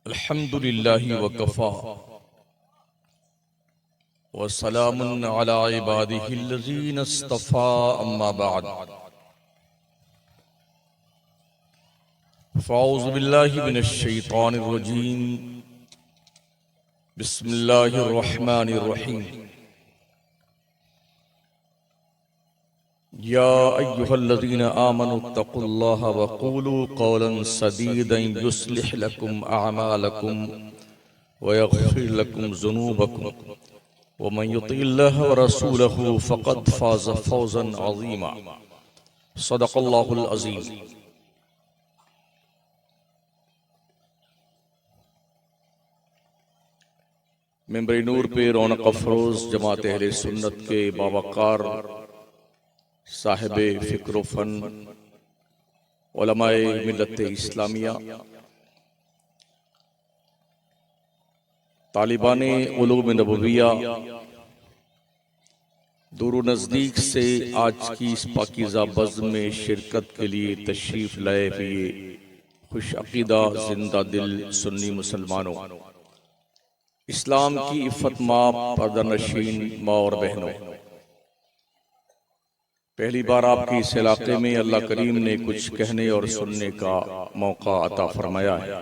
अल्हम्दुलिल्लाहि वकफ़ा वस्सलामुन अला इबादिहिल्लज़ीना इस्तफ़ा अम्मा बअद फ़अऊज़ु बिल्लाहि मिनश शैतानिर रजीम बिस्मिल्लाहिर रहमानिर रहीम या अय्युहल्लज़ीना आमनुत्तक़ुल्लाहा वक़ूलू क़ौलन सदीदन युस्लिह लकुम अअमालकुम वयग़फ़िर लकुम ज़ुनूबकुम वमन युतिइल्लाह व रसूलहु फ़क़द फ़ाज़ फ़ौज़न अज़ीमा सदक़ल्लाहुल अज़ीम। मेंबर नूर पे रौनक अफरोज़ जमात अहले सुन्नत के बावकार साहिबे फ़िक्र फ़न उलमाए मिल्लत इस्लामिया तालिबाने उलूम नबविया दूर नज़दीक से आज की इस पाकीज़ा बज़्म में शिरकत के लिए तशरीफ़ लाए हुए खुश अक़ीदा जिंदा दिल सुन्नी मुसलमानों, इस्लाम की इफ़्फ़त माँ पर्दानशीन माँ और बहनों, पहली बार आपके इस इलाके में अल्लाह करीम ने कुछ कहने और सुनने का मौका अता फरमाया है।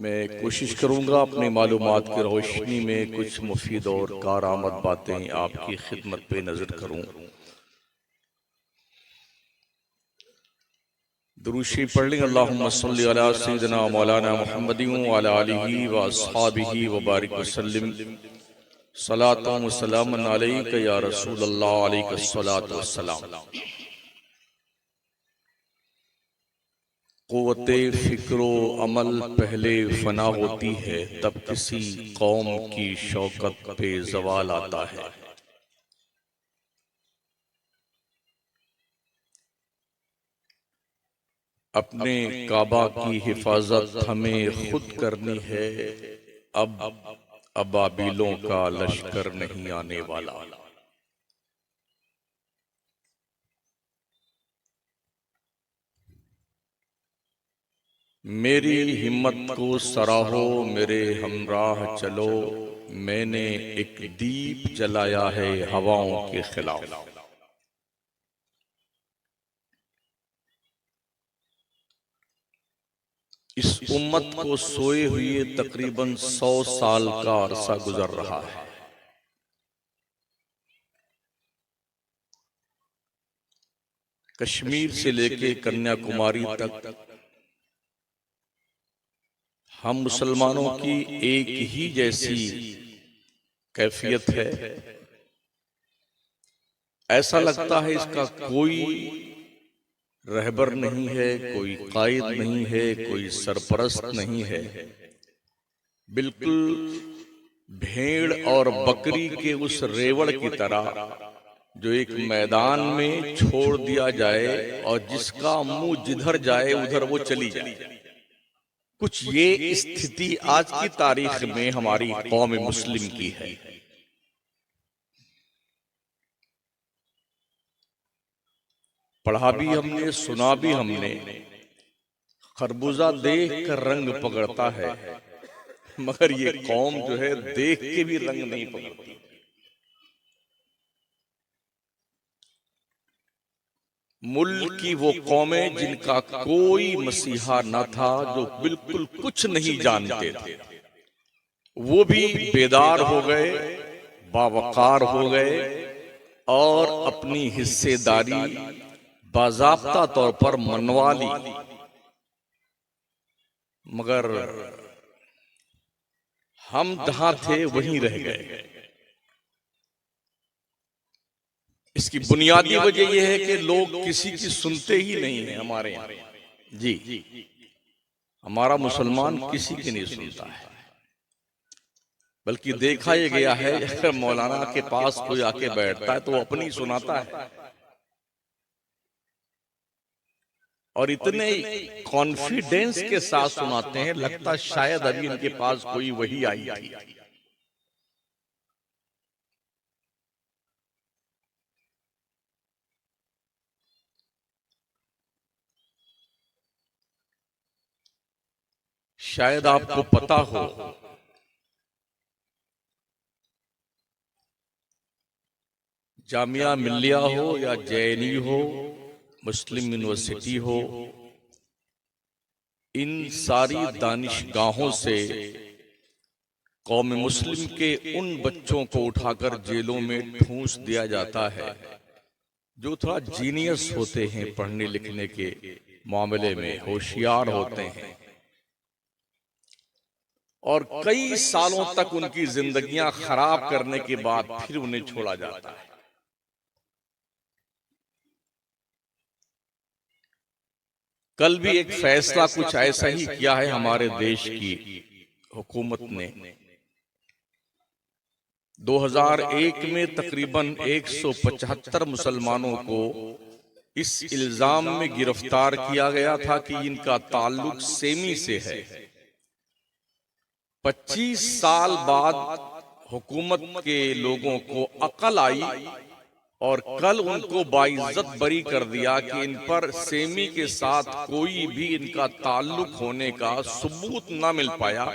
मैं कोशिश करूंगा अपनी मालूमात की रोशनी में कुछ मुफीद और कारआमद बातें आपकी खिदमत पे नजर करूं। दुरूशी पढ़ लें। अल्लाहुम्मा सल्लि अला सय्यिदिना मौलाना मुहम्मदिन व अला आलिहि व अस्हाबिहि व बारिक वसल्लिम सलातुन व सलामुन अलैका या रसूलल्लाह अलैका सलातु व सलाम। क़ुव्वते फ़िक्रो अमल पहले फना होती है, तब किसी कौम की शौकत पे ज़वाल आता है। अपने काबा की हिफाजत हमें खुद करनी है, अब अबाबिलों का लश्कर नहीं आने वाला। मेरी हिम्मत को सराहो, मेरे हमराह चलो, मैंने एक दीप जलाया है हवाओं के खिलाफ। इस उम्मत को सोए हुए तकरीबन 100 साल का अरसा गुजर रहा है। कश्मीर से लेके कन्याकुमारी तक हम मुसलमानों की एक ही जैसी कैफियत है। ऐसा लगता है इसका कोई रहबर नहीं है, कोई कायद नहीं है, कोई सरपरस्त नहीं है। बिल्कुल भेड़ और बकरी के उस रेवड़ की तरह जो एक मैदान में छोड़ दिया जाए और जिसका मुंह जिधर जाए उधर वो चली जाए। कुछ ये स्थिति आज की तारीख में हमारी कौम मुस्लिम की है। पढ़ा भी हमने, सुना भी हमने। खरबूजा देख कर रंग पकड़ता है, मगर ये कौम जो है देख के भी रंग नहीं पकड़ती। मुल्क की वो कौमें जिनका कोई मसीहा न था, जो बिल्कुल कुछ नहीं जानते थे, वो भी बेदार हो गए, बावकार हो गए और अपनी हिस्सेदारी बाज़ाब्ता तौर पर मनवा ली। मगर हम जहां थे वहीं रह गए। इसकी बुनियादी वजह यह है कि लोग किसी की सुनते ही नहीं है। हमारे यहाँ जी हमारा मुसलमान किसी की नहीं सुनता है। बल्कि देखा यह गया है, अगर मौलाना के पास कोई आके बैठता है तो वो अपनी सुनाता है, और इतने कॉन्फिडेंस के साथ सुनाते हैं, लगता शायद अभी इनके पास कोई वही आई थी। शायद आपको पता हो, जामिया मिल्लिया हो या जेएनयू हो, मुस्लिम यूनिवर्सिटी हो, इन सारी दानिशगाहों से कौम मुस्लिम के उन बच्चों को उठाकर जेलों में ठूंस दिया जाता है जो थोड़ा जीनियस होते हैं, पढ़ने लिखने के मामले में होशियार होते हैं, और कई सालों तक उनकी जिंदगियां खराब करने के बाद फिर उन्हें छोड़ा जाता है। कल भी एक फैसला कुछ ऐसा ही किया है हमारे देश की हुकूमत ने। 2001 में तकरीबन 175 मुसलमानों को इस इल्जाम में गिरफ्तार किया गया था कि इनका ताल्लुक सेमी से है। 25 साल बाद हुकूमत के लोगों को अकल आई और कल उनको बाइज्जत बरी कर दिया कि इन पर सेमी के साथ कोई भी इनका ताल्लुक होने का सबूत न मिल पाया,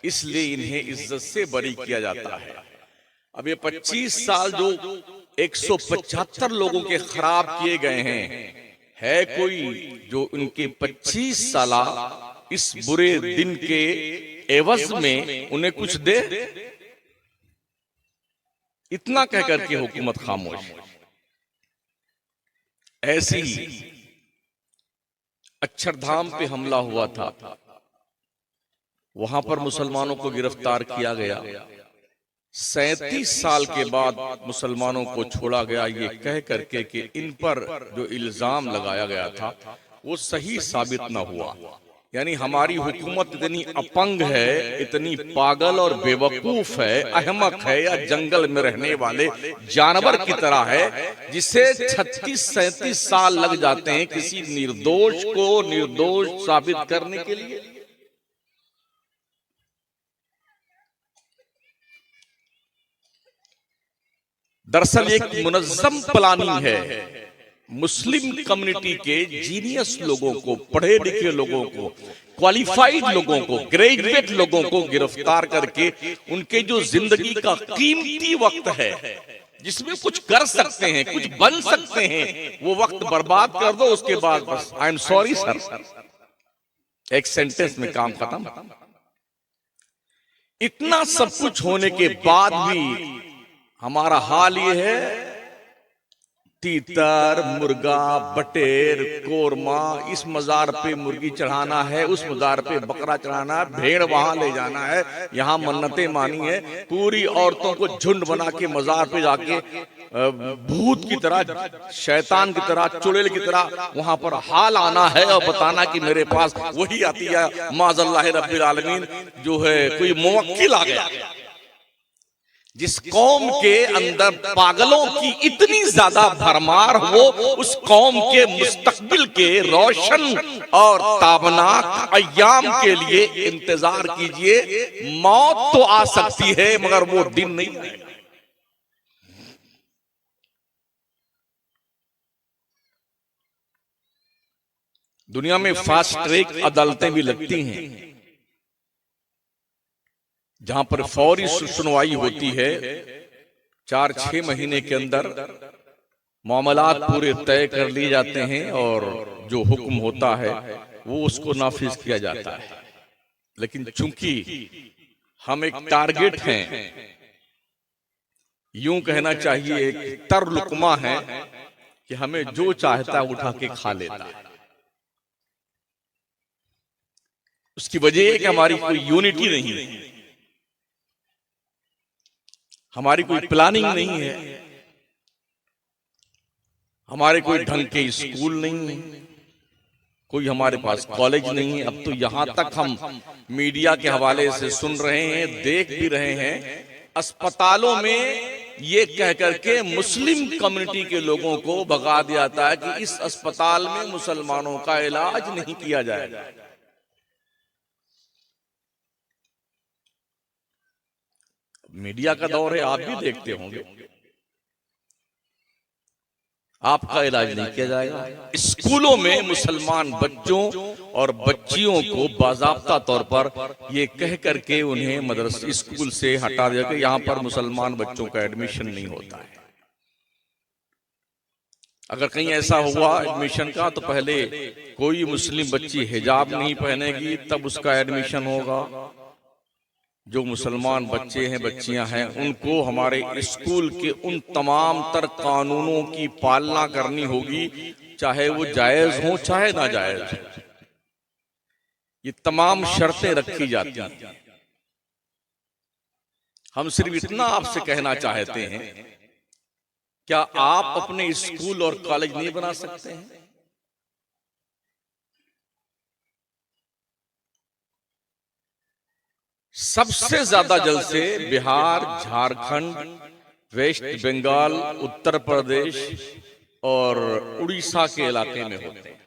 इसलिए इन्हें इज्जत से बरी किया जाता है। अब ये 25 साल जो 175 लोगों के खराब किए गए हैं, है कोई जो उनके 25 साल इस बुरे दिन के एवज में उन्हें कुछ दे? इतना कहकर के हुकूमत खामोश। ऐसे ही अक्षरधाम पे हमला हुआ था, वहां पर मुसलमानों को गिरफ्तार किया गया। 37 साल के बाद मुसलमानों को छोड़ा गया, ये कह करके कि इन पर जो इल्जाम लगाया गया था वो सही साबित न हुआ। यानी हमारी हुकूमत इतनी अपंग है, इतनी पागल और बेवकूफ है, अहमक है, या जंगल में रहने वाले जानवर की तरह है, जिसे 36-37 साल लग जाते हैं किसी निर्दोष को निर्दोष साबित करने के लिए। दरअसल एक मुनज़्ज़म प्लानिंग है मुस्लिम कम्युनिटी के जीनियस लोगों को, पढ़े लिखे लोगों को, क्वालिफाइड लोगों को, ग्रेजुएट लोगों को गिरफ्तार करके उनके जो जिंदगी का कीमती वक्त है, जिसमें कुछ कर सकते हैं, कुछ बन सकते हैं, वो वक्त बर्बाद कर दो। उसके बाद बस आई एम सॉरी सर, एक सेंटेंस में काम खत्म। इतना सब कुछ होने के बाद भी हमारा हाल ये है, तीतर, मुर्गा, बटेर, कोरमा, इस मजार पे मुर्गी चढ़ाना है, उस मजार पे बकरा चढ़ाना है, भेड़ वहां ले जाना है, यहाँ मन्नतें मानी है, पूरी औरतों को झुंड बना के मजार पे जाके भूत की तरह, शैतान की तरह, चुड़ैल की तरह वहां पर हाल आना है और बताना कि मेरे पास वही आती है माज़ल्लाह रब्बिल आलमीन, जो है कोई मुवक्किल आ गया। जिस कौम के अंदर पागलों की इतनी ज्यादा भरमार हो, उस कौम के मुस्तकबिल के रोशन और ताबनाक अय्याम के लिए इंतजार कीजिए। मौत तो आ सकती है मगर वो दिन नहीं आएगा। दुनिया में फास्ट ट्रैक अदालतें भी लगती हैं जहां पर फौरी सुनवाई होती है। 4-6 महीने के अंदर मामलात पूरे तय कर लिए जाते हैं और जो हुक्म होता है वो उसको नाफिज किया जाता है। लेकिन चूंकि हम एक टारगेट हैं, यूं कहना चाहिए एक तरलुकमा है कि हमें जो चाहता है उठा के खा लेता है। उसकी वजह है कि हमारी कोई यूनिटी नहीं है, हमारी कोई प्लानिंग नहीं है, हमारे कोई ढंग के स्कूल नहीं है, कोई हमारे पास कॉलेज नहीं है। अब तो यहां तक हम मीडिया के हवाले से सुन रहे हैं, देख भी रहे हैं, अस्पतालों में ये कह करके मुस्लिम कम्युनिटी के लोगों को भगा दिया जाता है कि इस अस्पताल में मुसलमानों का इलाज नहीं किया जाएगा। मीडिया का दौर है, आप भी देखते होंगे। आपका इलाज नहीं किया जाएगा। स्कूलों में मुसलमान बच्चों और बच्चियों को बाज़ाब्ता तौर पर ये कह करके उन्हें मदरसे स्कूल से हटा दिया कि यहाँ पर मुसलमान बच्चों का एडमिशन नहीं होता है। अगर कहीं ऐसा हुआ एडमिशन का तो पहले कोई मुस्लिम बच्ची हिजाब नहीं पहनेगी तब उसका एडमिशन होगा। जो मुसलमान बच्चे हैं बच्चियां हैं उनको हमारे स्कूल के उन तमाम तर कानूनों की पालना करनी होगी, चाहे वो जायज हो चाहे ना जायज हो। ये तमाम शर्तें रखी जाती हैं। हम सिर्फ इतना आपसे कहना चाहते हैं, क्या आप अपने स्कूल और कॉलेज नहीं बना सकते हैं? सबसे ज्यादा जलसे बिहार, झारखंड, वेस्ट बंगाल, उत्तर प्रदेश और उड़ीसा के इलाके में होते हैं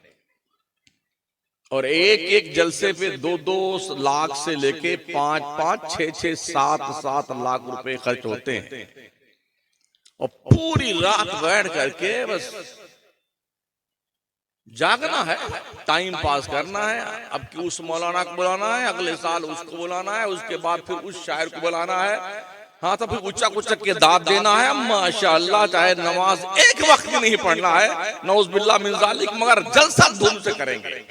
और एक एक जलसे पे 2-2 लाख से लेके 5-5, 6-6, 7-7 लाख रुपए खर्च होते हैं और पूरी रात बैठ करके बस जागना है, टाइम पास करना है। अब कि उस मौलाना को बुलाना है, अगले साल उसको बुलाना है, उसके बाद फिर उस शायर को बुलाना है, हाँ तो फिर उच्चा कुचक के दाद देना है। माशाअल्लाह, चाहे नमाज एक वक्त भी नहीं पढ़ना है, नौज बिल्लाह मिन जालिक, मगर जलसा धूम से करेंगे।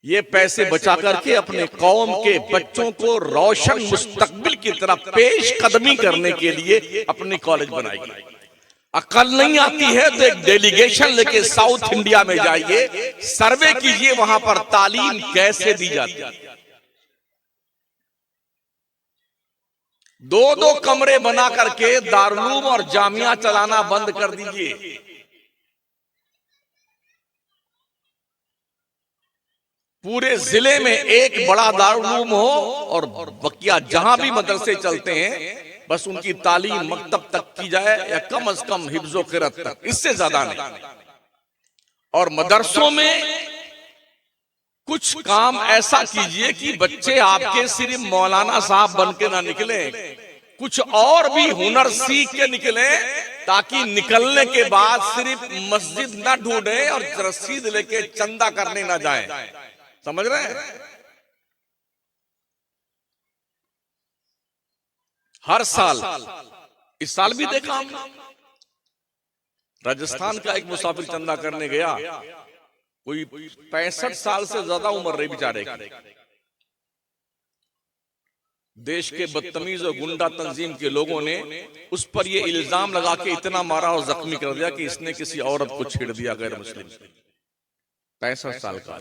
ये पैसे बचा करके अपने कौम के बच्चों को रोशन मुस्तकबिल की तरफ पेश कदमी करने के लिए अपनी कॉलेज बनाएगी। अकल नहीं आती है तो एक डेलीगेशन लेके साउथ इंडिया में जाइए, सर्वे कीजिए वहां पर तालीम कैसे दी जाती है। 2-2 कमरे बना करके दारुल और जामिया चलाना बंद कर दीजिए। पूरे जिले में एक बड़ा दारुल हो और बकिया जहां भी मदरसे चलते हैं बस उनकी तालीम मकतब तक की जाए या कम से कम हिफ्ज़ो क़िरात तक, इससे ज्यादा नहीं। और मदरसों में कुछ काम ऐसा कीजिए कि बच्चे आपके सिर्फ मौलाना साहब बन के ना निकले, कुछ और भी हुनर सीख के निकले, ताकि निकलने के बाद सिर्फ मस्जिद ना ढूंढे और रसीद लेके चंदा करने ना जाए। समझ रहे हैं? हर साल, इस साल भी देखा हमने, राजस्थान का एक मुसाफिर चंदा करने गया, कोई 65 साल से ज्यादा उम्र रही बेचारे की। देश के बदतमीज और गुंडा तंजीम के लोगों ने उस पर यह इल्जाम लगा के इतना मारा और जख्मी कर दिया कि इसने किसी औरत को छेड़ दिया, गैर मुस्लिम। 65 साल का।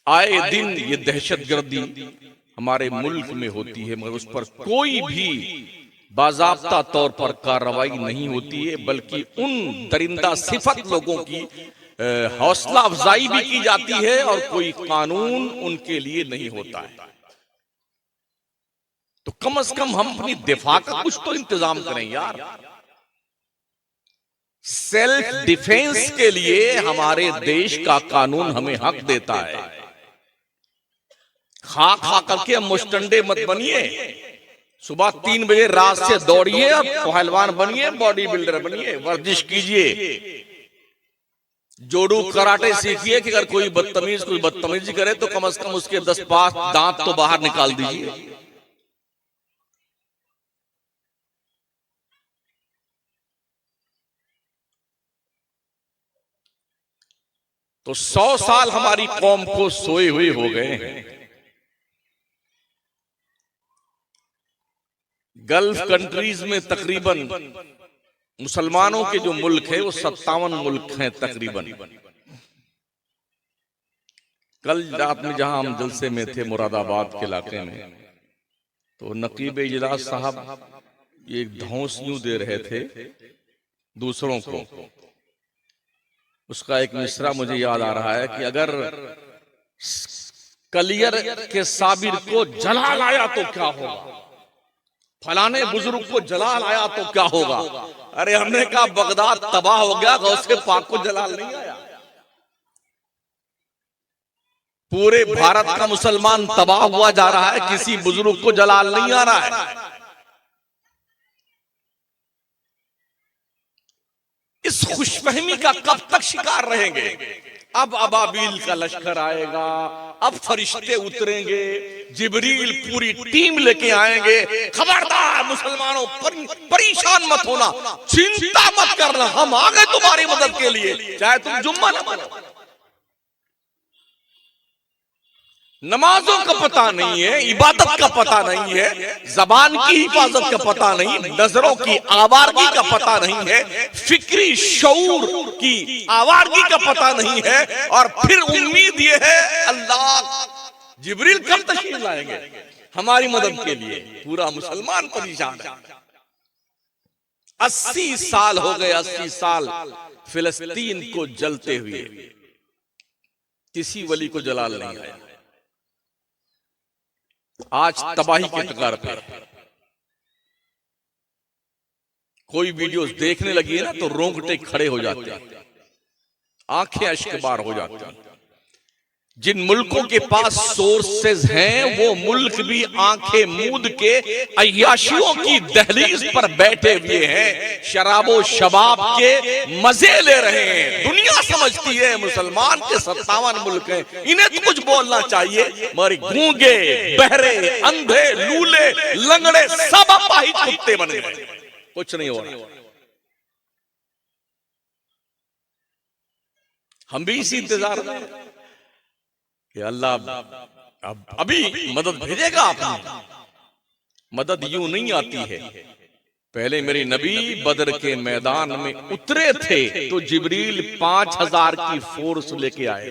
आए दिन ये दहशतगर्दी हमारे मुल्क में होती है, मगर उस पर कोई भी बाज़ाब्ता तौर पर कार्रवाई नहीं होती है, बल्कि उन दरिंदा सिफत लोगों की हौसला अफजाई भी की जाती है और कोई कानून उनके लिए नहीं होता है। तो कम से कम हम अपनी दिफा का कुछ तो इंतजाम करें यार। सेल्फ डिफेंस के लिए हमारे देश का कानून हमें हक देता है। खा खा करके मुस्टंडे मत बनिए, सुबह 3 बजे रात से दौड़िए, पहलवान बनिए, बॉडी बिल्डर बनिए, वर्जिश कीजिए, जोड़ू कराटे सीखिए कि अगर कोई बदतमीजी करे तो कम से कम उसके 10-5 दांत तो बाहर निकाल दीजिए। तो 100 साल हमारी कौम को सोए हुए हो गए हैं। गल्फ कंट्रीज में तकरीबन मुसलमानों के जो मुल्क है वो 57 मुल्क हैं तकरीबन। कल रात में जहां हम जलसे में थे मुरादाबाद के इलाके में, तो नकीब इजलास साहब एक धौंस यूं दे रहे थे दूसरों को। उसका एक मिसरा मुझे याद आ रहा है कि अगर कलियर के साबिर को जला लाया तो क्या होगा, फलाने बुजुर्ग को जला लाया तो क्या होगा। अरे हमने कहा बगदाद तबाह हो गया, गौसे पाक को जलाल नहीं आया। पूरे भारत का मुसलमान तबाह हुआ जा रहा है, किसी बुजुर्ग को जलाल नहीं आ रहा है। इस खुशफहमी का कब तक शिकार रहेंगे? अब अबाबील का लश्कर आएगा, अब फरिश्ते उतरेंगे, जिब्रील पूरी टीम लेके आएंगे। खबरदार मुसलमानों, परेशान मत होना, चिंता मत करना, हम आ गए तुम्हारी मदद के लिए, चाहे तुम जुम्मा न पढ़ो। नमाजों का पता नहीं है, इबादत का पता नहीं है, जबान की हिफाजत का पता नहीं, नजरों की आवारगी का पता नहीं है, फिक्री शऊर की आवारगी का पता नहीं है, और फिर उम्मीद ये है अल्लाह जिब्रील कब तशरीफ लाएंगे हमारी मदद के लिए। पूरा मुसलमान परेशान है। 80 साल हो गए, 80 साल फिलिस्तीन को जलते हुए, किसी वली को जलाल नहीं आया। आज तबाही के कगार पे कोई वीडियोस देखने लगी है ना तो रोंगटे खड़े हो जाते हैं, आंखें अश्कबार हो जाती हैं। जिन मुल्कों के पास सोर्सेज हैं वो मुल्क भी आंखें मूंद के अय्याशियों की दहलीज पर बैठे हुए हैं, शराबो शबाब के मजे ले रहे हैं। दुनिया समझती है मुसलमान के 57 मुल्क हैं, इन्हें तो कुछ बोलना चाहिए, मगर गूंगे, बहरे, अंधे, लूले, लंगड़े सब अपाहिज कुत्ते बन गए, कुछ नहीं हो रहा। हम भी इसी इंतजार में कि अल्लाह अभी मदद भेजेगा। आपने मदद यूं नहीं आती है। पहले मेरे नबी बदर के मैदान में उतरे थे तो जिब्रील 5000 की फोर्स लेके आए।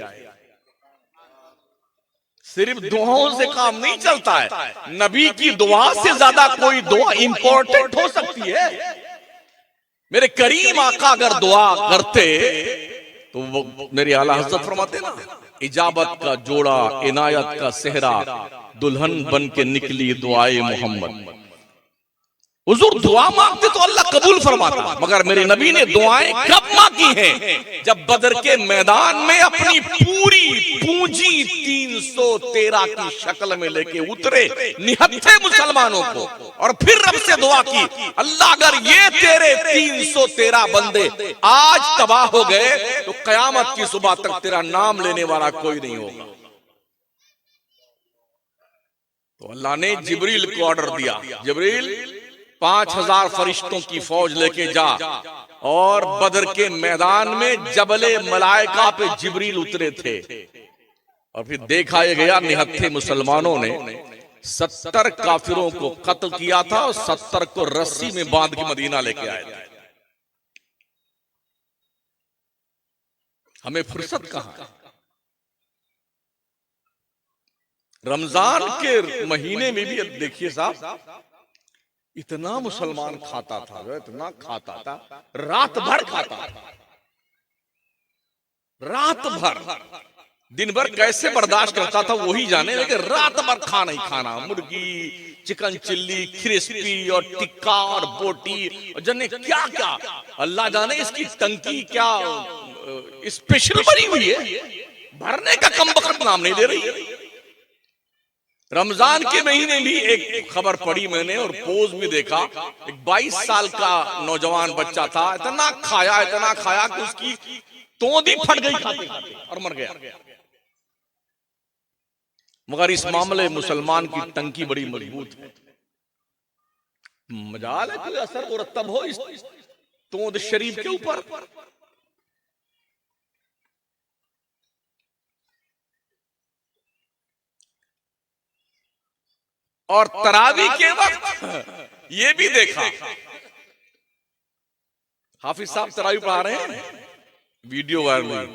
सिर्फ दुआओं से काम नहीं चलता है, नबी की दुआ से ज्यादा कोई दुआ इंपॉर्टेंट हो सकती है। मेरे करीम आका अगर दुआ करते तो वो मेरे आला हज़रत फरमाते ना, इजाबत का जोड़ा, इनायत का सेहरा, दुल्हन बन के निकली दुआए मोहम्मद। हुजूर दुआ मांगते तो अल्लाह कबूल फरमाता, मगर मेरे नबी ने दुआएं कब मांगी हैं? जब बदर के मैदान में अपनी पूरी पूंजी 313 की शक्ल में लेके उतरे निहत्थे मुसलमानों को, और फिर रब से दुआ की, अल्लाह अगर ये तेरे 313 बंदे आज तबाह हो गए तो कयामत की सुबह तक तेरा नाम लेने वाला कोई नहीं होगा। तो अल्लाह ने जिब्रील को ऑर्डर दिया, जिब्रील 5000 फरिश्तों की फौज लेके जा, और बदर के मैदान में जबले मलाइका पे जिब्रील उतरे थे। और फिर देखा यह गया निहत्थे मुसलमानों ने 70 काफिरों को कत्ल किया था और 70 को रस्सी में बांध के मदीना लेके आए थे। हमें फुर्सत कहां? रमजान के महीने में भी देखिए साहब, इतना मुसलमान खाता था, इतना खाता था, रात भर खाता था, रात भर। दिन भर कैसे बर्दाश्त करता था वही जाने, लेकिन रात भर खाना ही खाना, मुर्गी, चिकन चिल्ली, क्रिस्पी और टिक्का और बोटी और जन्ने क्या क्या, अल्लाह जाने इसकी टंकी क्या स्पेशल बनी हुई है, भरने का कम वक्त नाम नहीं ले रही है। रमजान के महीने भी एक खबर पढ़ी मैंने और पोज भी देखा, एक 22 साल का नौजवान बच्चा था, इतना खाया कि उसकी तोंदी फट गई खाते खाते और मर गया। मगर इस मामले मुसलमान की टंकी बड़ी मजबूत है, मजाल है कोई असर मुरतब हो इस तोंद शरीफ के ऊपर। और तरावी के वक्त ये भी देखा, हाफिज साहब तरावी पढ़ा रहे हैं, वीडियो वायरल हुई,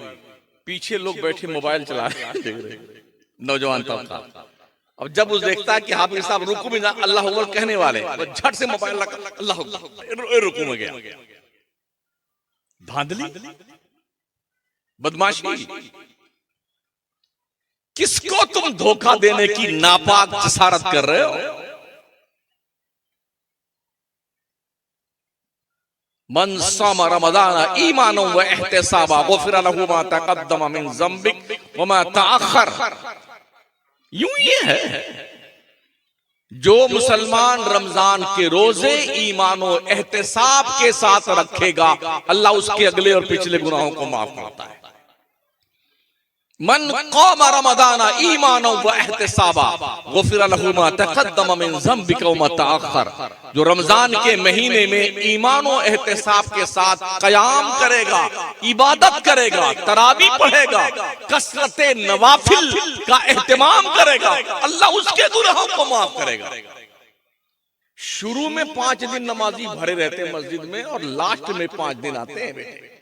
पीछे लोग बैठे मोबाइल चला रहे हैं, नौजवान तबका। अब जब वो देखता है कि हाफिज साहब रुकू में अल्लाह अकबर कहने वाले, तो झट से मोबाइल रखा, अल्लाह अकबर, रुकू में गया। धांधली, बदमाशी, किसको तुम धोखा देने की नापाक जसारत कर रहे हो? मन सामा रमज़ान ईमानन व इहतिसाबा गुफिर लहु मा तक़द्दम मिन ज़ंबिक व मा तअख़्ख़र। यूं ये है, जो मुसलमान रमजान के रोजे ईमान और एहतिसाब के साथ रखेगा, अल्लाह उसके अगले और पिछले गुनाहों को माफ करता है। मन क़ाम रमज़ाना ईमाना व एहतिसाबा गुफ़िर लहू मा तक़द्दम मिन ज़ंबिका व मा तअख़्ख़र। जो रमजान के महीने में ईमान और एहतिसाब के साथ क़याम करेगा, इबादत करेगा, तरावी पढ़ेगा, कसरत नवाफिल का एहतमाम करेगा, अल्लाह उसके गुनाहों को माफ करेगा। शुरू में 5 दिन नमाजी भरे रहते हैं मस्जिद में और लास्ट में 5 दिन आते हैं बेटे।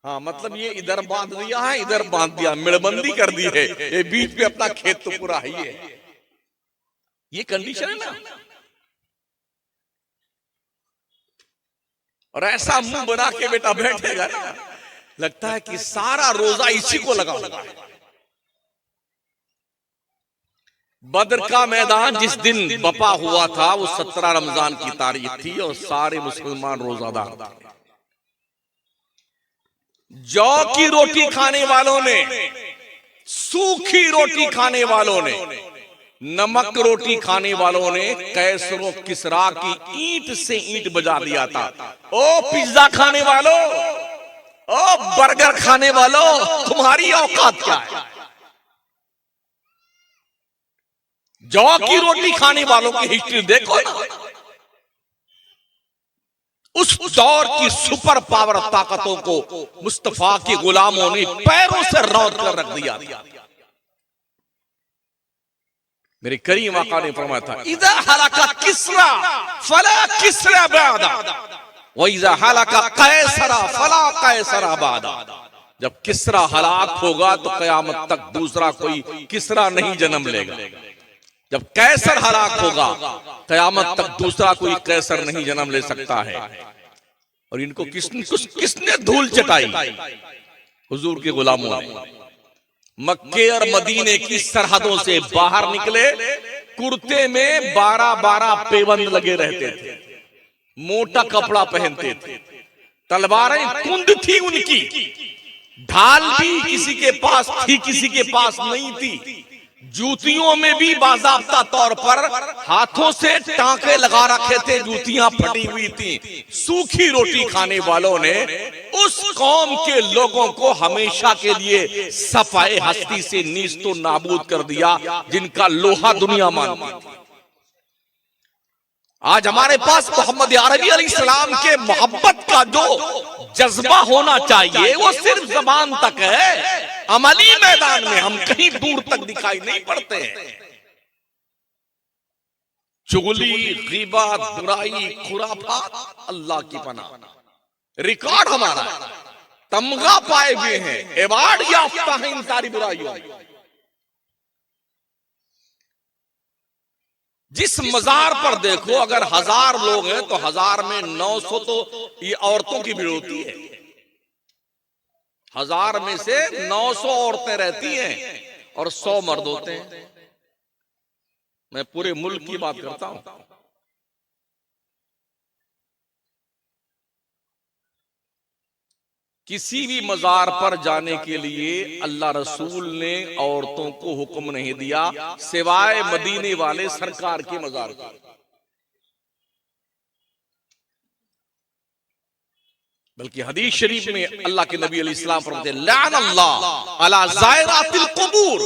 हाँ, मतलब ये इधर बांध दिया है, इधर बांध दिया, मेड़बंदी कर दी है, ये बीच में अपना खेत तो पूरा ही है। ये कंडीशन है ना। और ऐसा मुंह बना के बेटा बैठेगा ना, लगता है कि सारा रोजा इसी को लगा हुआ है। बद्र का मैदान जिस दिन बपा हुआ था वो 17 रमजान की तारीख थी और सारे मुसलमान रोजादार थे। जौ की रोटी खाने वालों ने, सूखी रोटी खाने वालों ने, नमक रोटी खाने वालों ने कैसरो किसरा की ईंट से ईंट बजा दिया था। ओ पिज्जा खाने वालों, ओ बर्गर खाने वालों, तुम्हारी औकात क्या है? जौ की रोटी खाने वालों की हिस्ट्री देखो ना। उस दौर की सुपर पावर ताकतों को मुस्तफा के गुलामों ने पैरों से रौंद कर रख दिया था। मेरे करीम आका ने फरमाया था, इज़ा हलका किस्रा फला किस्रा बादा व इज़ा हलका कैसरा फला कैसरा बादा। जब किस्रा हलाक होगा तो कयामत तक दूसरा कोई किस्रा नहीं जन्म लेगा। जब कैसर हलाक होगा, कयामत तक दूसरा कोई कैसर नहीं जन्म ले सकता है। और इनको किसने धूल चटाई? हुजूर के गुलामों ने। मक्के और मदीने की सरहदों से बाहर निकले, कुर्ते में 12-12 पेबंद लगे रहते थे, मोटा कपड़ा पहनते थे, तलवारें कुंद थी उनकी, ढाल भी किसी के पास थी, किसी के पास नहीं थी। जूतियों में भी बाज़ाब्ता तौर पर हाथों से टांके लगा रखे थे, जूतियां फटी हुई थी। सूखी रोटी खाने वालों ने उस कौम के लोगों को हमेशा के लिए सफाए हस्ती से नीस्तो नाबूद कर दिया, जिनका लोहा दुनिया मानती थी। आज हमारे पास मोहम्मद अरबी अलैहिस्सलाम के मोहब्बत का जो जज्बा होना चाहिए वो सिर्फ ज़बान तक है, अमली मैदान में हम कहीं दूर तक दिखाई नहीं पड़ते हैं। चुगली, गीबत, बुराई, खुराफात, अल्लाह की पनाह, रिकॉर्ड हमारा है, तमगा पाए हुए हैं, अवार्ड याफ्ता है इन सारी बुराइयों। जिस मजार पर देखो, अगर 1000 लोग हैं तो 1000 में 900 तो ये औरतों की भीड़ होती है। 1000 में से 900 औरतें रहती हैं और 100 मर्द होते हैं। मैं पूरे मुल्क की बात करता हूं। किसी भी मजार पर जाने के लिए अल्लाह रसूल ने औरतों को हुक्म नहीं दिया सिवाय मदीने वाले सरकार के मजार का। बल्कि हदीस शरीफ में अल्लाह के नबी अलैहिस्सलाम फरमाते हैं, लानल्लाह अला ज़ायरातिल क़ुबूर,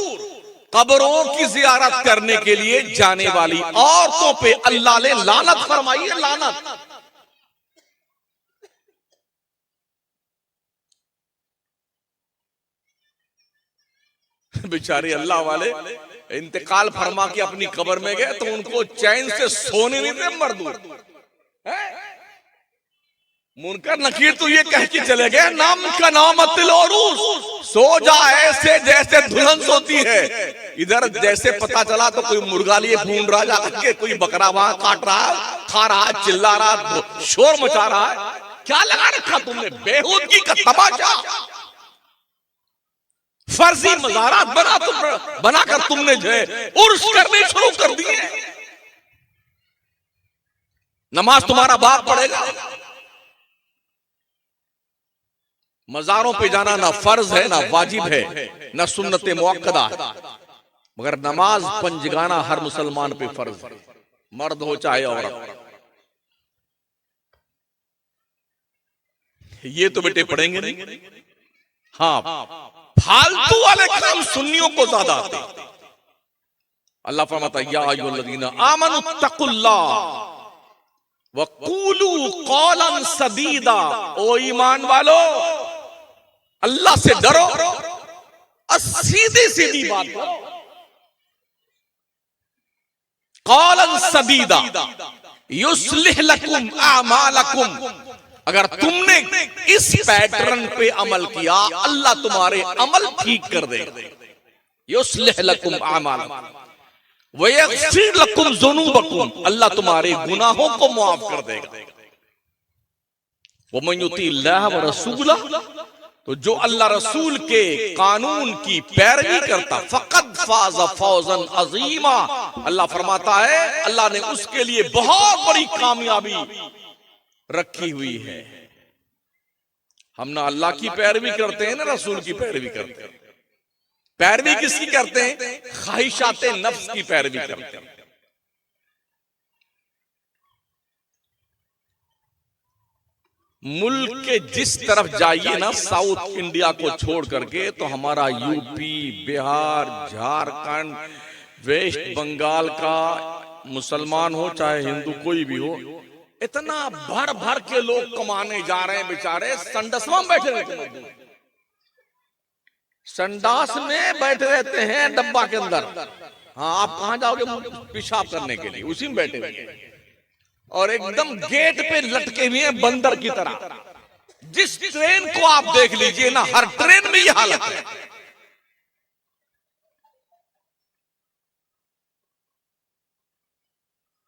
कब्रों की ज़ियारत करने के लिए जाने वाली औरतों पे अल्लाह ने लानत फरमाई है, लानत। बेचारे अल्लाह वाले इंतकाल फरमा के अपनी कब्र में गए तो उनको चैन से सोने नहीं दे मरदूर। मुनकर नकीर तो ये कह के चले गए, नाम का नाम अतिलोरूस, सो जा ऐसे जैसे दुल्हन सोती है। इधर जैसे पता चला तो कोई मुर्गा लिए भून रहा जाकर के, कोई बकरा वहां काट रहा है, खा रहा है, चिल्ला रहा है, शोर मचा रहा है। क्या लगा रखा तुमने? बेहूदगी का तमाशा, फर्जी मज़ारात बनाकर तुमने जो है उर्स करने शुरू कर दिए। नमाज तुम्हारा बाप पढ़ेगा। मज़ारों पे जाना ना फर्ज है, ना वाजिब है, ना सुन्नत मुअक्कदा है। मगर नमाज पंजगाना हर मुसलमान पे फर्ज है, मर्द हो चाहे औरत। ये तो बेटे पढ़ेंगे नहीं। हाँ, फालतू वाले काम सुन्नियों को ज्यादा आते। अल्लाह फरमाता है या अय्युहल्लज़ीना आमनु तक़ुल्लाह वक़ूलू क़ौलन सदीदा, ओ ईमान वालो अल्लाह से डरो और सीधी सीधी बात करो। क़ौलन सदीदा युस्लिह लकुम अमालकुम, अगर तुमने इस पैटर्न पे अमल किया अल्लाह तुम्हारे अमल ठीक कर देगा। युस्लिह लकुम अमालकुम व यग़फिर लकुम ज़ुनूबकुम, अल्लाह तुम्हारे गुनाहों को माफ कर देगा। वमन युतिल्लाह व रसूलह, तो जो अल्लाह रसूल के कानून की पैरवी करता, फ़क़द फ़ाज़ फ़ौज़न अज़ीमा, अल्लाह फरमाता है अल्लाह ने उसके लिए बहुत बड़ी कामयाबी रखी हुई है। हम ना अल्लाह की पैरवी करते हैं ना रसूल की पैरवी करते हैं। पैरवी किसकी करते हैं? ख्वाहिशाते नफ्स की पैरवी करते हैं। मुल्क के जिस तरफ जाइए ना साउथ इंडिया को छोड़ करके, तो हमारा यूपी, बिहार, झारखंड, वेस्ट बंगाल का मुसलमान हो चाहे हिंदू कोई भी हो, इतना भर भर के लोग कमाने जा रहे हैं। बेचारे संडसवा में बैठे रहते हैं, संडास में बैठे रहते हैं डब्बा के अंदर। हाँ, आप कहां जाओगे पेशाब करने के लिए? उसी में बैठे हुए और एकदम गेट पे लटके हुए हैं बंदर की तरह। जिस ट्रेन को आप देख लीजिए ना, हर ट्रेन में ये हालत है।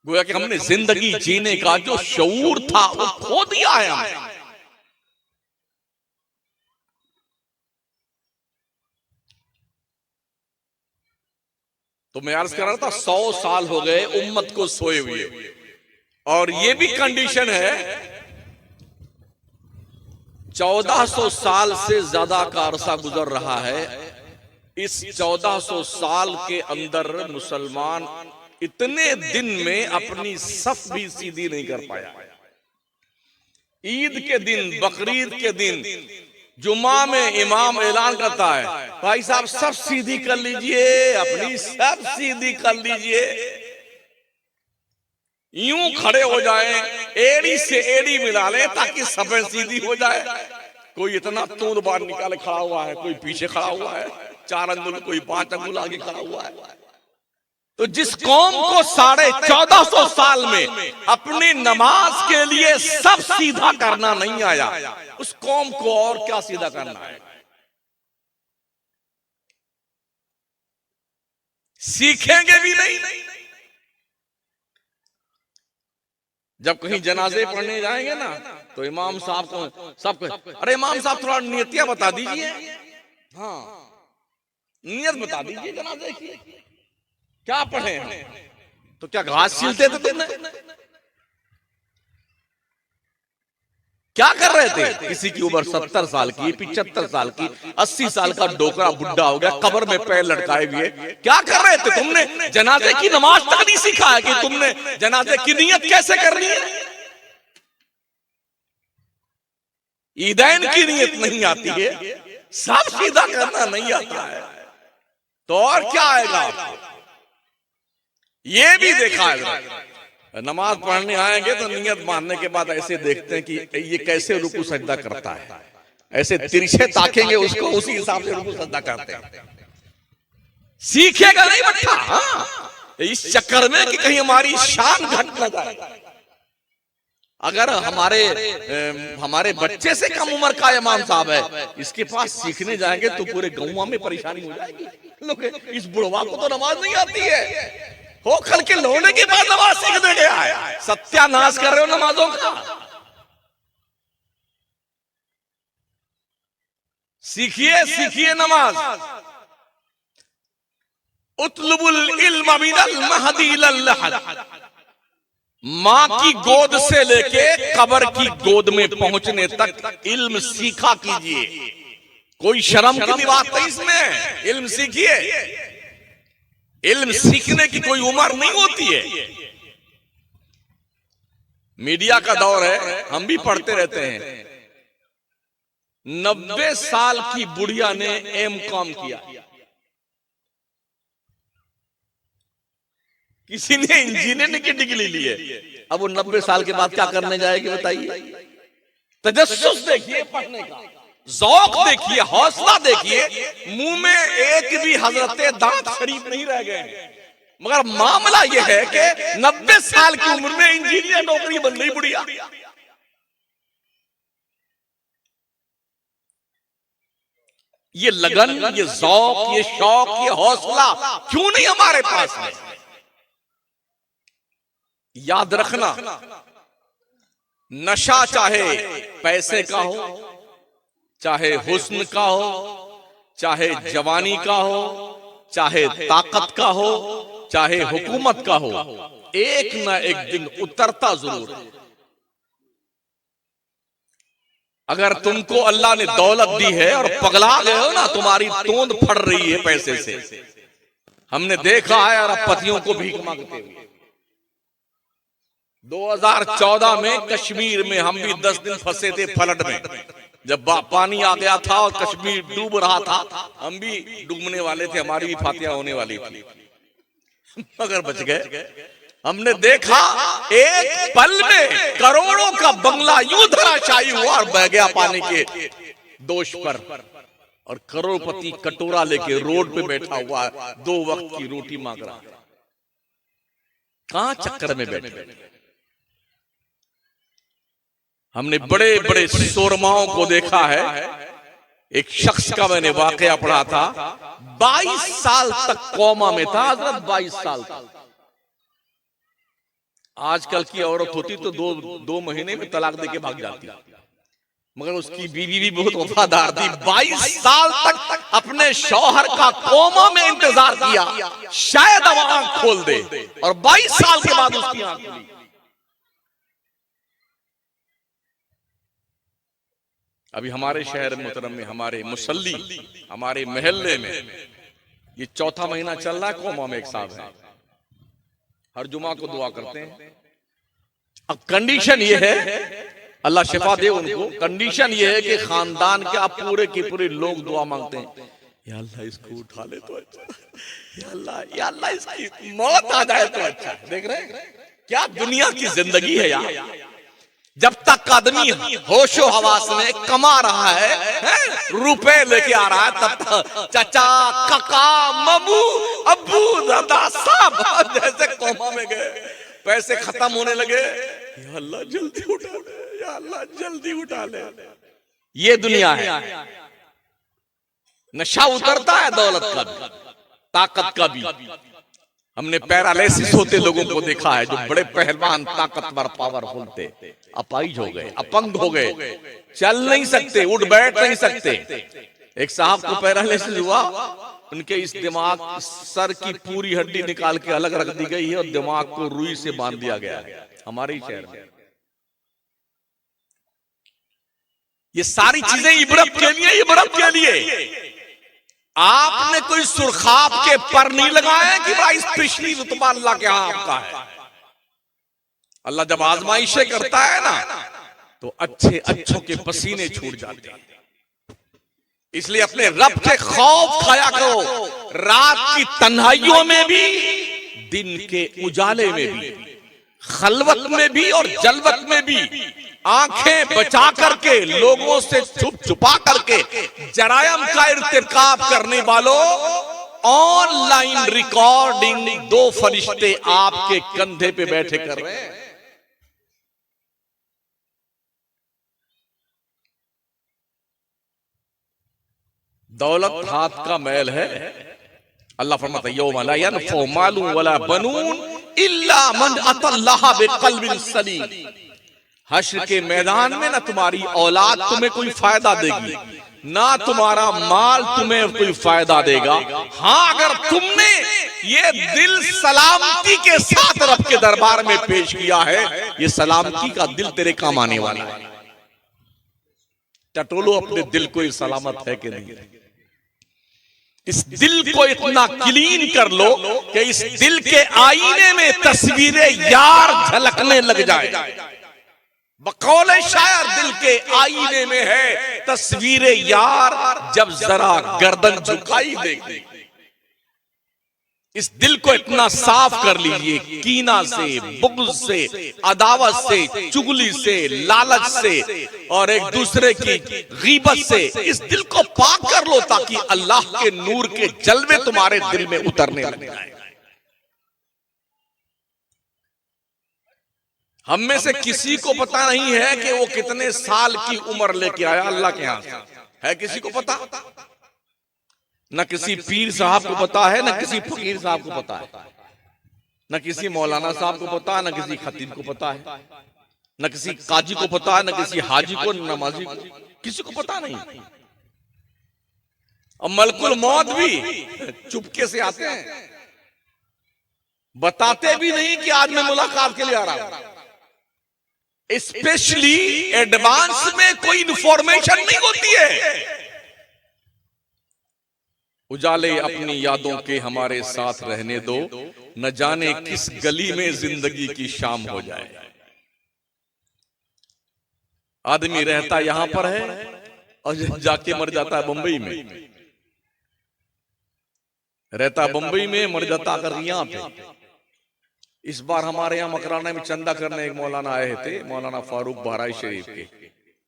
गोया कि हमने जिंदगी जीने का जो शऊर था वो खो दिया है हमने। तो मैं अर्ज कर रहा था 100 साल हो गए उम्मत को सोए हुए, और ये भी कंडीशन है 1400 साल से ज्यादा का अरसा गुजर रहा है। इस 1400 साल के अंदर मुसलमान इतने दिन में अपनी सफ भी सीधी नहीं कर पाया। ईद के दिन, बकरीद के दिन, जुमा में इमाम ऐलान करता है भाई साहब सब सीधी कर लीजिए, अपनी सब सीधी कर लीजिए। यूं खड़े हो जाएं, एड़ी से एड़ी मिला ले ताकि सफेद सीधी हो जाए। कोई इतना तूंद बार निकाले खड़ा हुआ है, कोई पीछे खड़ा हुआ है 4 अंगुल, कोई 5 अंगुल आगे खड़ा हुआ है। तो जिस कौम को 1450 साल में अपनी नमाज के लिए सब सीधा करना नहीं आया, उस कौम को और क्या सीधा करना है? सीखेंगे भी नहीं। जब कहीं जनाजे पढ़ने जाएंगे ना, तो इमाम साहब को सब अरे इमाम साहब थोड़ा नियतियां बता दीजिए। हाँ, नियत बता दीजिए जनाजे की, क्या पढ़े हैं? तो क्या घास छीलते थे तुमने? क्या कर रहे थे? किसी की उम्र 70 साल की, 75 साल की, 80 साल का डोकरा बुढ़ा हो गया, कब्र में पैर लटकाए हुए, क्या कर रहे थे? तुमने जनाजे की नमाज तक नहीं सीखा है कि तुमने जनाजे की नियत कैसे करनी है। ईदैन की नियत नहीं आती है, सब सीधा करना नहीं आता है, तो और क्या आएगा आपको? ये भी देखा है। नमाज पढ़ने आएंगे तो नियत मानने के बाद ऐसे देखते हैं कि ये कैसे रुकू सजदा करता है, ऐसे तिरछे ताकेंगे उसको, उसी हिसाब से रुकू सजदा करते हैं। सीखेगा नहीं बच्चा। हाँ, इस चक्कर में कि कहीं हमारी शान घट न जाए। अगर हमारे बच्चे से कम उम्र का इमाम साहब है, इसके पास सीखने जाएंगे तो पूरे गांव में परेशानी हो जाएगी। लोग इस बुढ़वा को तो नमाज नहीं आती है, हो खल के लोने के बाद नमाज सीखने गया है। सत्यानाश कर रहे हो नमाजों का। सीखिए नमाज। उतलुबुल इल्म मिनल महदी इलल लहद, मां की गोद से लेके कब्र की गोद में पहुंचने तक इल्म सीखा कीजिए। कोई शर्म की बात नहीं इसमें, इल्म सीखिए। इल्म सीखने की कोई उम्र नहीं होती है। मीडिया का दौर है, हम भी पढ़ते रहते हैं। 90 साल की बुढ़िया ने एम.कॉम किया, किसी ने इंजीनियरिंग की डिग्री ली है। अब वो 90 साल के बाद क्या करने जाएगी बताइए? तजस्सुस देखिए पढ़ने का, ज़ौक़ देखिए, हौसला देखिए। मुंह में एक भी हजरते दांत शरीफ नहीं रह गए, मगर मामला यह है कि 90 साल की उम्र में इंजीनियर नौकरी बन गई बुढ़िया। ये लगन, ये ज़ौक़, ये शौक, ये हौसला क्यों नहीं हमारे पास है? याद रखना, नशा चाहे पैसे का हो, चाहे हुस्न का हो, चाहे जवानी का हो, चाहे ताकत का हो, चाहे हुकूमत का हो, एक ना एक दिन उतरता जरूर है। अगर तुमको अल्लाह ने दौलत दी है और पगला गए हो ना, तुम्हारी तोंद फड़ रही है पैसे से, हमने देखा है अरबपतियों को भीख मांगते हुए। 2014 में कश्मीर में हम भी 10 दिन फंसे थे फ्लड में, जब पानी आ गया था और कश्मीर डूब रहा था, हम भी डूबने वाले थे, हमारी भी फातिया होने वाली थी, मगर बच गए। हमने देखा एक पल में करोड़ों का बंगला यूं धराशायी हुआ और बह गया पानी के दोष पर, और करोड़पति कटोरा लेके रोड पे बैठा हुआ, 2 वक्त की रोटी मांग रहा। कहां चक्कर में बैठे? हमने बड़े बड़े शोरमाओं को देखा है। एक शख्स का मैंने वाकया पढ़ा था, 22 साल तक कोमा में था हजरत, 22 साल तक। आजकल की औरत होती तो दो महीने में तलाक देके भाग जाती, मगर उसकी बीवी भी बहुत वफादार थी। 22 साल तक अपने शौहर का कोमा में इंतजार किया, शायद अब आंख खोल दे, और 22 साल के बाद उसकी आंख खुली। अभी हमारे शहर मोहतरम में, हमारे मुसल्ली, हमारे महल्ले में ये 4था महीना चल रहा है, कोमा में एक साहब है, हर जुमा को दुआ करते हैं। अब कंडीशन ये है, अल्लाह शिफा दे उनको, कंडीशन ये है कि खानदान के आप पूरे के पूरे लोग दुआ मांगते हैं, या अल्लाह इसको उठा ले तो अच्छा, या अल्लाह इसकी मौत आ जाए तो अच्छा। देख रहे हैं क्या दुनिया की जिंदगी है यार। जब तक आदमी होशो हवास में कमा रहा है, रुपए लेके आ रहा है, तब तक चाचा, काका, मम्मू, अब्बू, दादा सब जैसे कोमा में गए, पैसे खत्म होने लगे, या अल्लाह जल्दी उठा ले, या अल्लाह जल्दी उठा ले। ये दुनिया है। नशा उतरता है दौलत का भी, ताकत का भी। हमने पैरालिसिस होते लोगों को देखा है, जो बड़े पहलवान, ताकतवर, पावरफुल थे, अपाहिज हो गए, अपंग हो गए, चल नहीं सकते, उठ बैठ नहीं सकते। एक साहब को पैरालिसिस हुआ, उनके इस दिमाग, सर की पूरी हड्डी निकाल के अलग रख दी गई है और दिमाग को रुई से बांध दिया गया है हमारे ही शहर में। ये सारी चीजें इबरत के लिए, इबरत के लिए। आपने कोई सुरखाब के पर नहीं लगाए कि भाई स्पेशली रुतबा अल्लाह के यहां आपका है। अल्लाह जब आजमाइशें करता है ना, तो अच्छे अच्छों के पसीने छूट जाते हैं। इसलिए अपने रब के खौफ खाया करो, रात की तन्हाइयों में भी, दिन के उजाले में भी, खलवत में भी और जलवत में भी। आंखें बचा करके, लोगों से छुप छुपा करके जरायम का इर्तिकाब करने वालों, ऑनलाइन रिकॉर्डिंग 2 फरिश्ते आपके कंधे पे बैठे कर रहे हैं। दौलत हाथ का मैल है। अल्लाह फरमाता है, यौमा ला यनफउ मालुन वला बनून इल्ला मन अतल्लाह बिक़ल्बिन सलीम। हश्र के मैदान में ना तुम्हारी औलाद तुम्हें कोई फायदा देगी, ना तुम्हारा माल तुम्हें कोई फायदा देगा। हाँ, अगर तुमने ये दिल सलामती के साथ रब के दरबार में पेश किया है, ये सलामती का दिल तेरे काम आने वाला है। टटोलो अपने दिल को, ये सलामत है कि नहीं। इस दिल को इतना क्लीन कर लो कि इस दिल के आईने में तस्वीरें यार झलकने लग जाए। बकौले शायर दिल के आईने में है तस्वीरें यार, जब जरा गर्दन झुकाई देगी। इस दिल को इतना साफ कर लीजिए कीना से, बुग़्ज़ से, अदावत से, चुगली से, लालच से और एक दूसरे की गीबत से। इस दिल को पाक कर लो ताकि अल्लाह के नूर के जलवे तुम्हारे दिल में उतरने लग जाए। हम में से किसी को पता नहीं है कि वो कितने साल की उम्र लेके आया अल्लाह के यहां से। है किसी को पता? न किसी पीर साहब को पता है, न किसी फकीर साहब को पता है, न किसी मौलाना साहब को पता है, न किसी खतीब को पता है, न किसी काजी को पता है, न किसी हाजी को, न नमाजी को, किसी को पता नहीं। और मलकुल मौत भी चुपके से आते हैं, बताते भी नहीं कि आज मैं मुलाकात के लिए आ रहा हूं। स्पेशली एडवांस में कोई इंफॉर्मेशन नहीं होती है। उजाले अपनी यादों के हमारे साथ रहने दो, न जाने किस गली में जिंदगी की शाम हो जाए। आदमी रहता यहां पर है और जाके मर जाता है बंबई में। रहता बंबई में, मर जाता अगर यहां पे। इस बार हमारे यहां मकराना में चंदा करने एक मौलाना आए थे, मौलाना फारूक बहराई शरीफ के।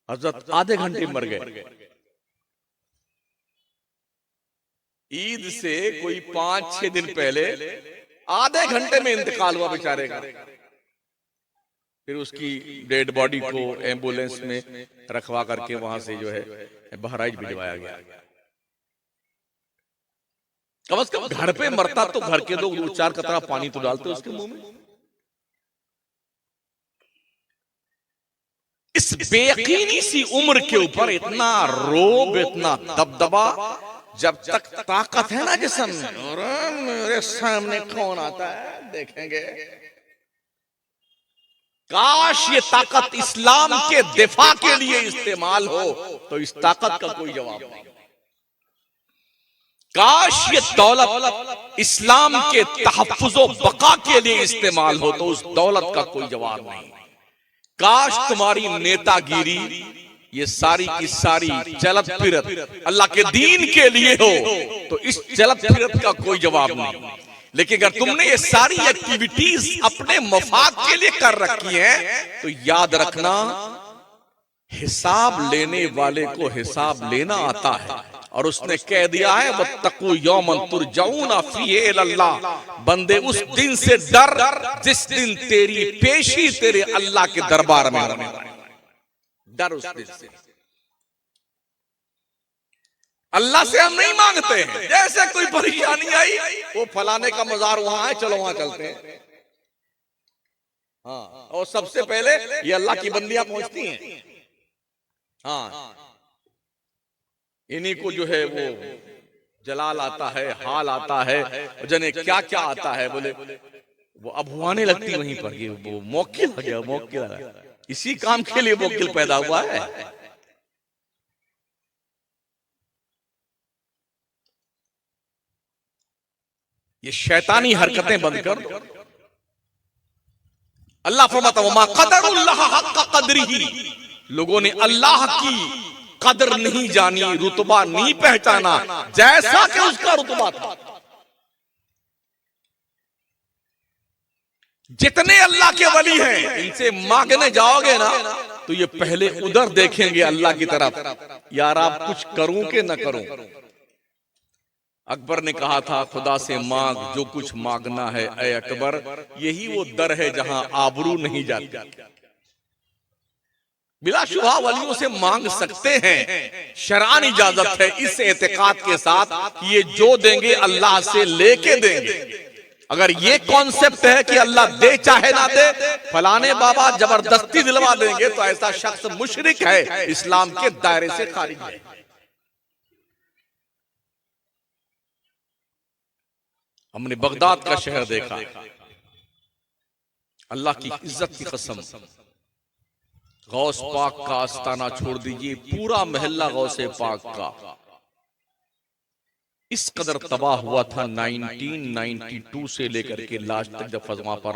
हजरत आधे घंटे मर गए। ईद से कोई 5-6 दिन पहले आधे घंटे में इंतकाल हुआ बेचारे का। फिर उसकी डेड बॉडी को एम्बुलेंस में रखवा करके वहां से जो है बहराइच भिजवाया गया। कम से कम घर पे मरता तो घर के लोग 2-4 कतरा पानी तो डालते उसके मुंह में। इस बेयकीनी सी उम्र के ऊपर इतना रोब, इतना दबदबा। जब तक ताकत है ना जिस्म में, मेरे सामने कौन आता है देखेंगे। काश ये ताकत इस्लाम के दिफा के लिए इस्तेमाल हो तो इस ताकत का कोई जवाब नहीं। काश ये दौलत इस्लाम के तहफ्फुज़ो बका के लिए इस्तेमाल हो तो उस दौलत का कोई जवाब नहीं। काश तुम्हारी नेतागिरी ये सारी की सारी चलत फिरत अल्लाह के दीन के लिए हो तो इस चलत फिरत का कोई जवाब नहीं। लेकिन अगर तुमने ये सारी एक्टिविटीज अपने मफाद के लिए कर रखी हैं तो याद रखना हिसाब लेने वाले को हिसाब लेना आता है। और उसने कह दिया है वत्तकू यौमन तुरजऊना फीहि इलल्लाह, बंदे उस दिन से डर जिस दिन तेरी पेशी तेरे अल्लाह के दरबार में होने वाली। डर उस दिन से। अल्लाह से हम नहीं मांगते हैं। जैसे कोई परेशानी आई, वो फलाने का मजार वहां है, चलो वहां चलते हैं। हाँ, और सबसे पहले ये अल्लाह की बंदियां पहुंचती हैं। हाँ, इन्हीं को जो है वो जलाल आता है, हाल आता है, जने क्या क्या आता है। बोले वो अभुआने लगती वहीं पर। वो मौके लग गया, मौके लगा। इसी काम के लिए वकील पैदा हुआ है। ये शैतानी हरकतें बंद कर दो। अल्लाह फरमाता वमा क़दरुल्लाह हक़्क़ क़द्रिही, लोगों ने अल्लाह की कदर नहीं जानी, रुतबा नहीं पहचाना जैसा कि उसका रुतबा था। जितने अल्लाह के वली हैं इनसे मांगने जाओगे ना तो ये पहले उधर देखेंगे अल्लाह की तरफ, यार आप कुछ करूं कि न करूं। अकबर ने कहा था खुदा से मांग जो कुछ मांगना है ऐ अकबर, यही वो दर है जहां आबरू नहीं जाती। बिलाशुबा वलियों से मांग सकते हैं, शरआन इजाजत है इस एतकाद के साथ कि ये जो देंगे अल्लाह से लेके देंगे। अगर ये कॉन्सेप्ट है कि अल्लाह दे चाहे ना दे, फलाने बाबा जबरदस्ती दिलवा देंगे, तो ऐसा शख्स मुशरिक है, इस्लाम के दायरे से खारिज है। हमने बगदाद का शहर देखा, अल्लाह की इज्जत की कसम, गौस पाक का आस्ताना छोड़ दीजिए, पूरा महल्ला गौसे पाक का। इस कदर तबाह हुआ था 1992 से लेकर के लास्ट तक, जब वहां पर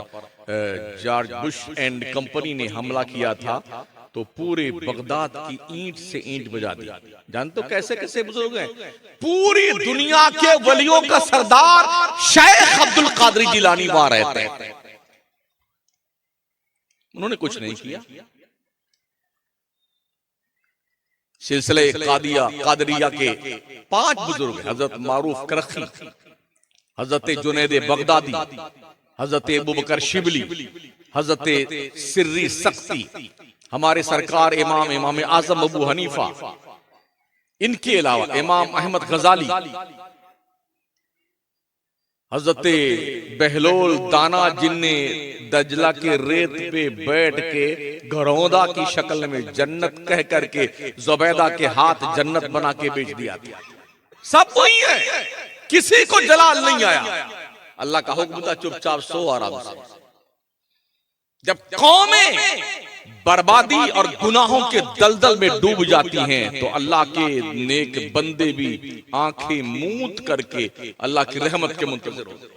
जॉर्ज बुश एंड कंपनी ने हमला किया था तो पूरे बगदाद की ईंट से ईंट बजा दी। जानते हो कैसे कैसे बुजुर्ग हैं? पूरी दुनिया के वलियों का सरदार शेख अब्दुल कादिर जिलानी वहां रहते हैं, उन्होंने कुछ नहीं किया। सिलसिले कादरिया के 5 बुजुर्ग, हजरत मारूफ करखी, हजरत जुनैद बगदादी, हजरत अबू बकर शिबली, हजरत सिर्री सख्ती, हमारे सरकार इमाम आजम अबू हनीफा, इनके अलावा इमाम अहमद गजाली, हजरत बहलोल दाना, जिनने दजला के रेत पे बैठ के घरौंदा की शक्ल में जन्नत कह करके जुबैदा के हाथ जन्नत बना के बेच दिया था। सब वही है, किसी को जलाल नहीं आया। अल्लाह का हुक्म था चुपचाप सो आराम से। जब कौमें बर्बादी और गुनाहों के दलदल में डूब जाती हैं तो अल्लाह के नेक बंदे भी आंखें मूंद करके अल्लाह की रहमत के मुंतज़िर होते।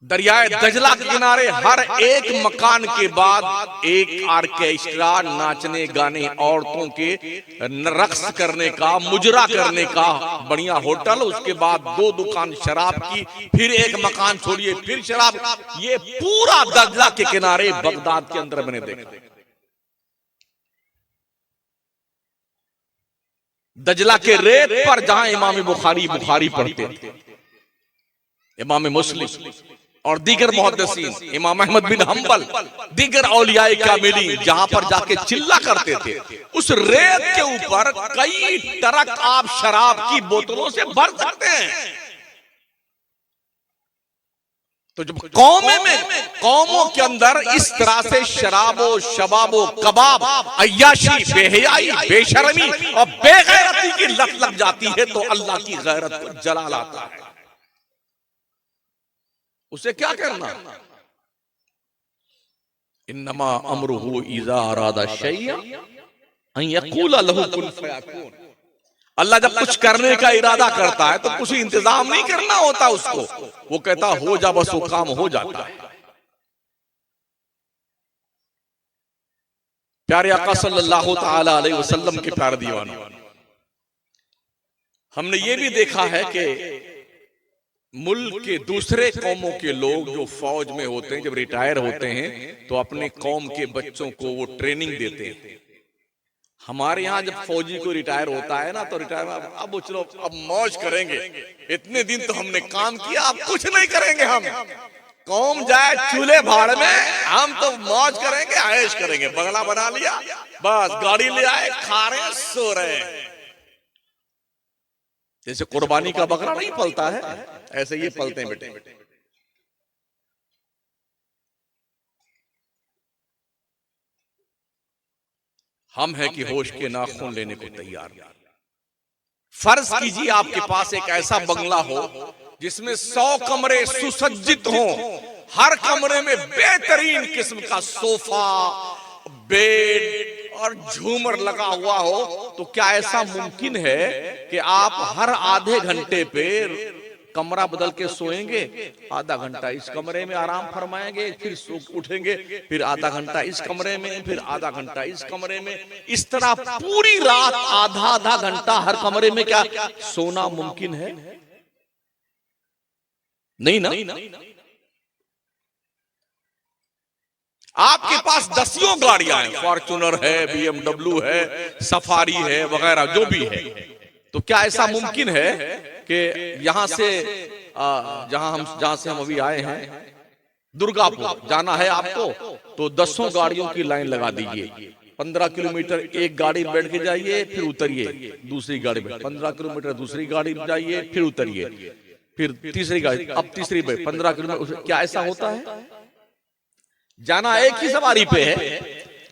दरियाए दजला के किनारे हर एक मकान के बाद एक आर्केस्ट्रा, नाचने गाने, औरतों के रक्स करने का, मुजरा करने का बढ़िया होटल, उसके बाद 2 दुकान शराब की, फिर एक मकान छोड़िए फिर शराब। ये पूरा दजला के किनारे बगदाद के अंदर मैंने देखा। दजला के रेत पर जहां इमाम बुखारी पढ़ते थे, इमाम मुस्लिम और दीगर मुहद्दिसीन, इमाम अहमद बिन हंबल, दीगर औलियाए कामिलीन जहां पर जाके चिल्ला करते थे, उस रेत के ऊपर कई ट्रक आप शराब की बोतलों से भर सकते हैं। तो जब कौमों के अंदर इस तरह से शराबो शबाबो कबाब, अय्याशी, बेहयाई, बेशर्मी और बेगैरती की लत लग जाती है तो अल्लाह की गैरत को जलाल आता है। उसे क्या करना? इन्नमा अमरुहु इज़ा अरादा शैअन अन यक़ूला लहू कुन फयकून। अल्लाह जब कुछ करने का इरादा करता है तो कुछ इंतजाम नहीं करना होता उसको, वो कहता हो जा, बस वो काम हो जाता है। प्यारे आका सल्लल्लाहु तआला अलैहि वसल्लम के प्यारे दीवाने, हमने ये भी देखा है कि मुल्क के दूसरे कौमों के लोग जो फौज में होते हैं, जब रिटायर होते हैं तो अपने कौम के बच्चों को वो ट्रेनिंग देते हैं। हमारे यहाँ जब फौजी को रिटायर होता है ना तो रिटायर, अब चलो अब मौज करेंगे, इतने दिन तो हमने काम किया, अब कुछ नहीं करेंगे हम, कौम जाए चूल्हे भाड़ में, हम तो मौज करेंगे, ऐश करेंगे। बंगला बना लिया, बस गाड़ी ले आए, खा रहे हैं, सो रहे हैं। जैसे कुर्बानी का बकरा नहीं पलता है, ऐसे ये पलते हैं बेटे। हम हैं कि होश के नाखून लेने को तैयार नहीं। फर्ज कीजिए आपके पास एक ऐसा बंगला हो जिसमें 100 कमरे सुसज्जित हों, हर कमरे में बेहतरीन किस्म का सोफा, बेड और झूमर लगा हुआ हो, तो क्या ऐसा मुमकिन है कि आप हर आधे घंटे पे कमरा बदल के सोएंगे? आधा घंटा इस कमरे में आराम फरमाएंगे, फिर सो उठेंगे, फिर आधा घंटा इस कमरे में, फिर आधा घंटा इस कमरे में, इस तरह पूरी रात आधा आधा घंटा हर कमरे में क्या सोना मुमकिन है? नहीं ना। आपके पास दसियों गाड़ियां हैं, फॉर्च्यूनर है, BMW है, सफारी है, वगैरह जो भी है, तो क्या ऐसा मुमकिन है कि यहां से जहां से हम अभी आए हैं, दुर्गापुर जाना है आपको, तो 10 गाड़ियों की लाइन लगा दीजिए। 15 किलोमीटर एक गाड़ी में बैठ के जाइए, फिर उतरिए दूसरी गाड़ी में, 15 किलोमीटर दूसरी गाड़ी में जाइए, फिर उतरिए, फिर तीसरी गाड़ी, अब तीसरी पे 15 किलोमीटर। क्या ऐसा होता है? जाना एक ही सवारी पे है,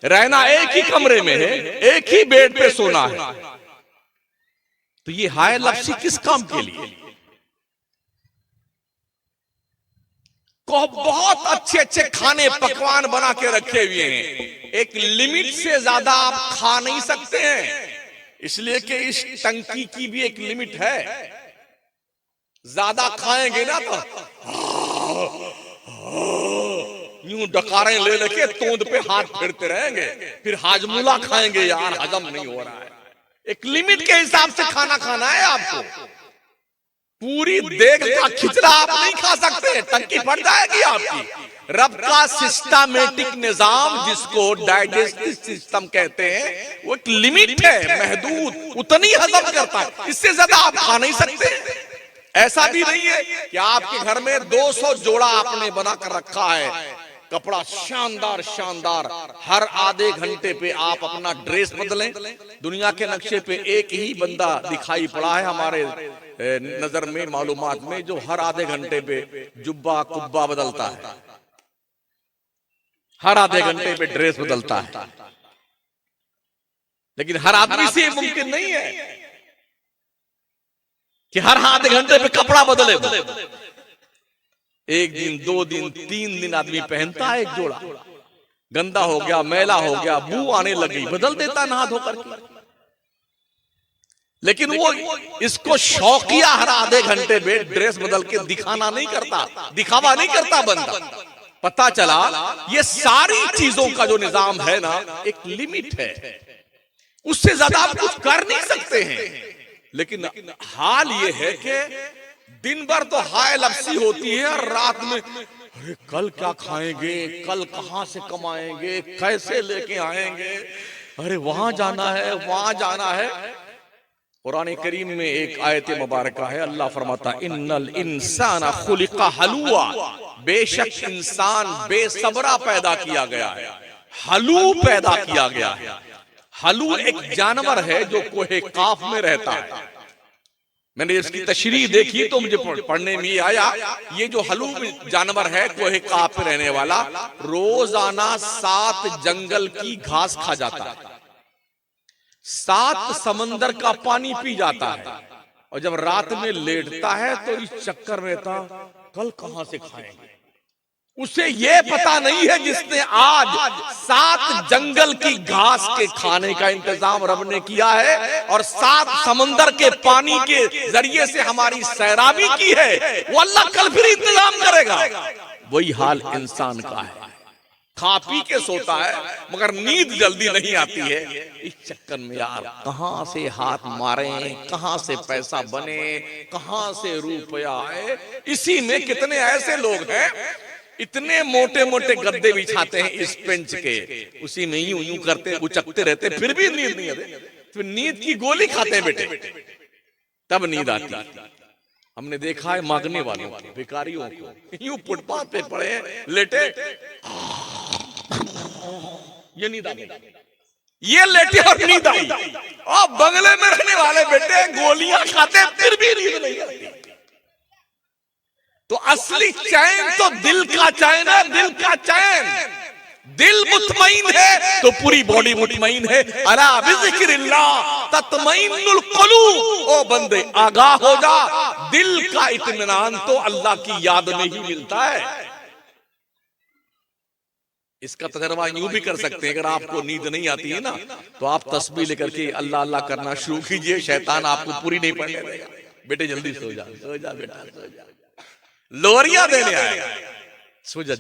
रहना एक ही कमरे में है, एक ही बेड पे सोना है, तो ये हाय लफ्सी किस काम के लिए? को बहुत अच्छे अच्छे खाने पकवान बना के रखे हुए हैं, एक लिमिट से ज्यादा आप खा नहीं सकते हैं। इसलिए कि इस टंकी की भी एक लिमिट है। ज्यादा खाएंगे ना तो यूं डकारें ले लेके तोंद पे हाथ फेरते रहेंगे, फिर हाजमूला खाएंगे, यार हजम नहीं हो रहा है। एक लिमिट के हिसाब से खाना खाना है आपको। पूरी देग का खिचड़ा आप नहीं खा सकते, टंकी फट जाएगी आपकी। रब का सिस्टमेटिक निजाम, जिसको डाइजेस्टिव सिस्टम कहते हैं, वो एक लिमिट है, महदूद, उतनी हजम करता है, इससे ज्यादा आप खा नहीं सकते। ऐसा भी नहीं है कि आपके घर में 200 जोड़ा आपने बना कर रखा है, कपड़ा शानदार शानदार, हर आधे घंटे पे आप अपना ड्रेस बदलें। दुनिया के नक्शे पे एक ही बंदा दिखाई पड़ा है हमारे नजर में, मालूमात में, जो हर आधे घंटे पे जुब्बा कुब्बा बदलता है, हर आधे घंटे पे ड्रेस बदलता है। लेकिन हर आदमी से मुमकिन नहीं है कि हर आधे घंटे पे कपड़ा बदले। एक दिन, 2 दिन, 3 दिन आदमी पहनता है एक जोड़ा, गंदा हो गया, मैला हो गया, बू आने लगी, बदल देता नहा धोकर के। लेकिन वो इसको शौकिया हर आधे घंटे में ड्रेस बदल के दिखाना नहीं करता, दिखावा नहीं करता बंदा। पता चला ये सारी चीजों का जो निजाम है ना, एक लिमिट है, उससे ज्यादा आप कुछ कर नहीं सकते हैं। लेकिन हाल ये है कि दिन भर तो हाय लपसी होती है, और रात में अरे कल क्या खाएंगे, कल कहां से कमाएंगे, कैसे लेके आएंगे, अरे वहां जाना है, वहां जाना है। कुरान करीम में एक आयत मुबारक है, अल्लाह फरमाता इन्नल इंसाना खुलिका हलुआ, बेशक इंसान बेसब्रा पैदा किया गया है, हलू पैदा किया गया है। हलू एक जानवर है जो कोहे काफ में रहता है। मैंने इसकी तशरीह देखी तो मुझे पढ़ने में आया, ये जो हलू जानवर है कोहे काफ में रहने वाला, रोजाना 7 जंगल की घास खा जाता है, 7 समंदर का पानी पी जाता है, और जब रात में लेटता है तो इस चक्कर में था कल कहां से खाएंगे। उसे ये पता नहीं है जिसने आज 7 जंगल की घास के खाने का इंतजाम रब ने किया है, और 7 समंदर के पानी के जरिए से हमारी सैराबी की है, वो अल्लाह कल फिर इंतजाम करेगा। वही हाल इंसान का है, खा पी के सोता है मगर नींद जल्दी नहीं आती है। इस चक्कर में यार कहां से हाथ मारे, कहां से पैसा बने, कहां से रुपया आए। इसी में कितने ऐसे लोग हैं इतने मोटे मोटे गद्दे बिछाते हैं इस बेंच के, उसी में यूं यूं करते उचकते रहते, फिर भी नींद नहीं आती। तो नींद की गोली खाते हैं बेटे, तब नींद आती। हमने देखा है मांगने वालों को, भिखारियों को, यूं फुटपाथ पे पड़े लेटे, ये नींद आ गई, ये लेटे और नींद आई। और बंगले में रहने वाले बेटे गोलियां खाते फिर भी नींद नहीं आती। तो असली चैन तो दिल का चैन है, दिल का चैन। दिल मुतमईन है तो पूरी बॉडी मुतमईन है। अला बिज़िक्रिल्लाह तत्मईनुल कुलूब, ओ बंदे आगाह हो जा, दिल का इत्मीनान तो अल्लाह की याद में ही मिलता है। इसका तजर्बा यूं भी कर सकते हैं, अगर आपको नींद नहीं आती है ना तो आप तस्बीह लेकर के अल्लाह अल्लाह करना शुरू कीजिए, शैतान आपको पूरी नहीं पड़ने देगा। बेटे जल्दी सो जा, सो जा बेटा, सो जा, लोरियां देने आएगा, सो जा।